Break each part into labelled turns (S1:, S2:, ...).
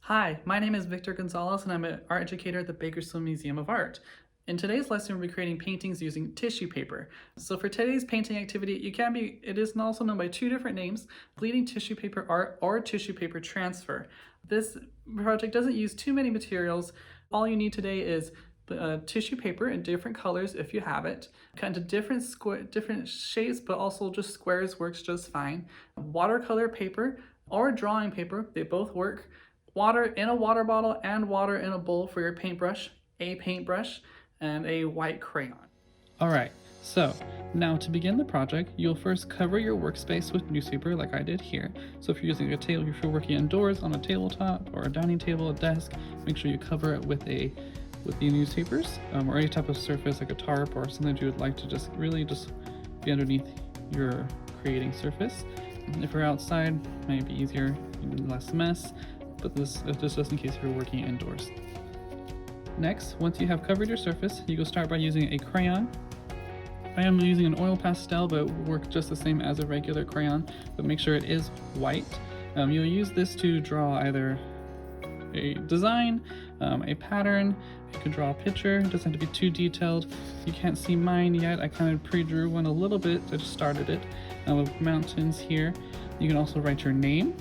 S1: Hi, my name is Victor Gonzales and I'm an art educator at the Bakersfield Museum of Art. In today's lesson, we'll be creating paintings using tissue paper. So for today's painting activity, it is also known by two different names, bleeding tissue paper art or tissue paper transfer. This project doesn't use too many materials. All you need today is tissue paper in different colors if you have it, cut into different shapes, but also just squares works just fine. Watercolor paper or drawing paper, they both work. Water in a water bottle and water in a bowl for your paintbrush, a paintbrush, and a white crayon. All right, so now to begin the project, you'll first cover your workspace with newspaper like I did here. So if you're using a table, if you're working indoors on a tabletop or a dining table, a desk, make sure you cover it with the newspapers or any type of surface like a tarp or something that you would like to just be underneath your creating surface. If you're outside, it might be easier, less mess. But this is just in case you're working indoors. Next, once you have covered your surface, you go start by using a crayon. I am using an oil pastel, but it will work just the same as a regular crayon, but make sure it is white. You'll use this to draw either a design, a pattern. You can draw a picture. It doesn't have to be too detailed. You can't see mine yet. I kind of pre-drew one a little bit. I just started it with mountains here. You can also write your name.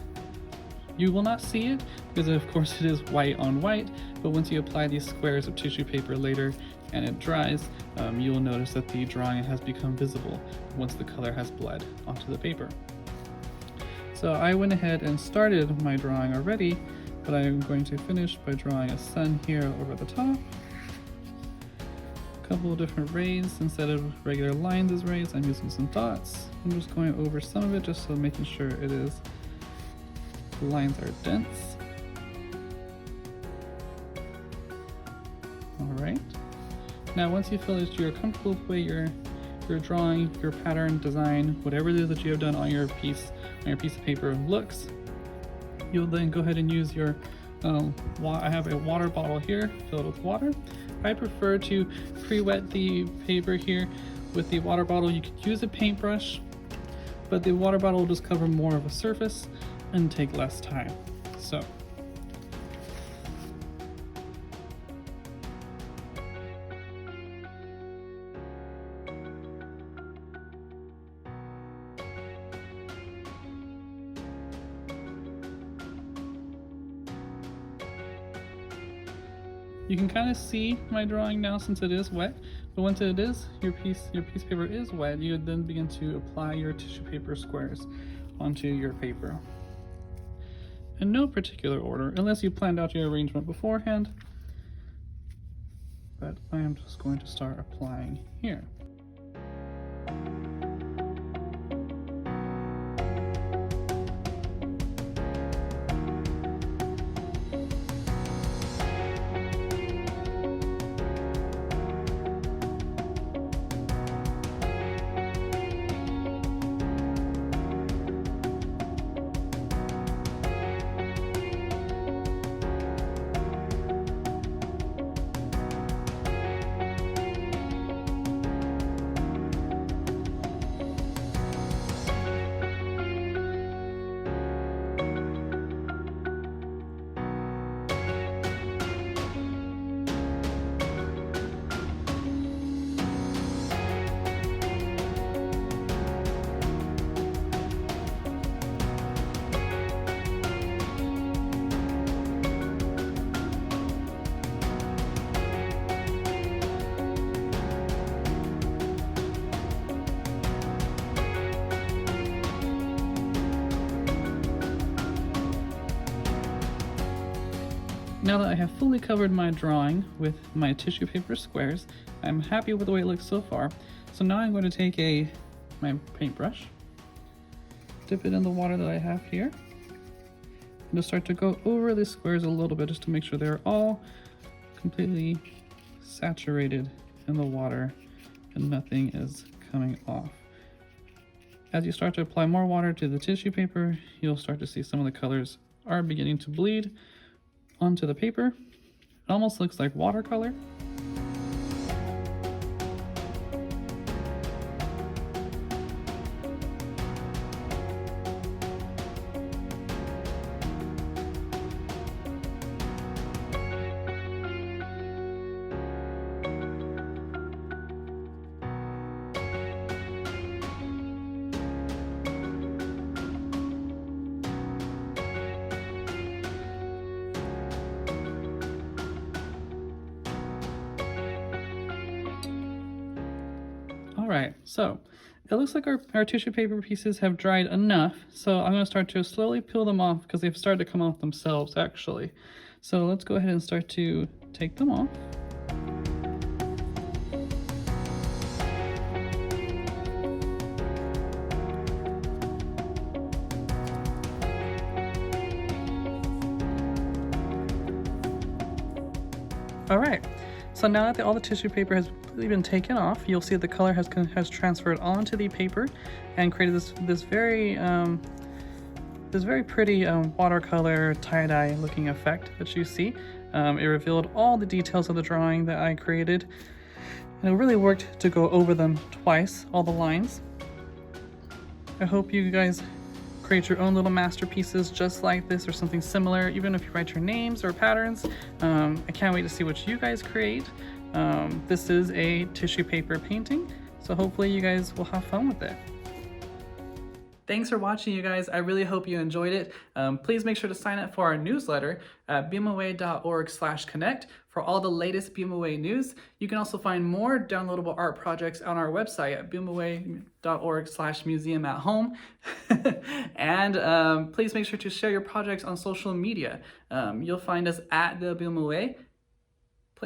S1: You will not see it because of course it is white on white, but once you apply these squares of tissue paper later and it dries, you will notice that the drawing has become visible once the color has bled onto the paper. So I went ahead and started my drawing already, but I'm going to finish by drawing a sun here over the top. A couple of different rays. Instead of regular lines as rays, I'm using some dots. I'm just going over some of it just so making sure the lines are dense. Alright. Now once you feel that you're comfortable with the way your drawing, your pattern, design, whatever it is that you have done on your piece of paper looks, you'll then go ahead and use your I have a water bottle here filled with water. I prefer to pre-wet the paper here with the water bottle. You could use a paintbrush, but the water bottle will just cover more of a surface and take less time. So you can kind of see my drawing now since it is wet, but once your piece of paper is wet, you would then begin to apply your tissue paper squares onto your paper. In no particular order, unless you planned out your arrangement beforehand, but I am just going to start applying here. Now that I have fully covered my drawing with my tissue paper squares, I'm happy with the way it looks so far. So now I'm going to take my paintbrush, dip it in the water that I have here, and just start to go over the squares a little bit just to make sure they're all completely saturated in the water and nothing is coming off. As you start to apply more water to the tissue paper, you'll start to see some of the colors are beginning to bleed onto the paper. It almost looks like watercolor. right, so it looks like our tissue paper pieces have dried enough, so I'm going to start to slowly peel them off because they've started to come off themselves actually. So let's go ahead and start to take them off. All right, so now that all the tissue paper has completely been taken off, you'll see that the color has transferred onto the paper and created this very pretty watercolor tie-dye looking effect that you see. It revealed all the details of the drawing that I created, and it really worked to go over them twice, all the lines. I hope you guys create your own little masterpieces just like this or something similar, even if you write your names or patterns. I can't wait to see what you guys create. This is a tissue paper painting, so hopefully you guys will have fun with it. Thanks for watching, you guys. I really hope you enjoyed it. Please make sure to sign up for our newsletter at bmoa.org/connect for all the latest BMoA news. You can also find more downloadable art projects on our website at bmoa.org/museum@home. And please make sure to share your projects on social media. You'll find us at the BMoA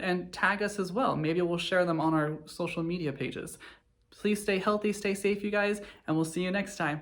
S1: and tag us as well. Maybe we'll share them on our social media pages. Please stay healthy, stay safe, you guys, and we'll see you next time.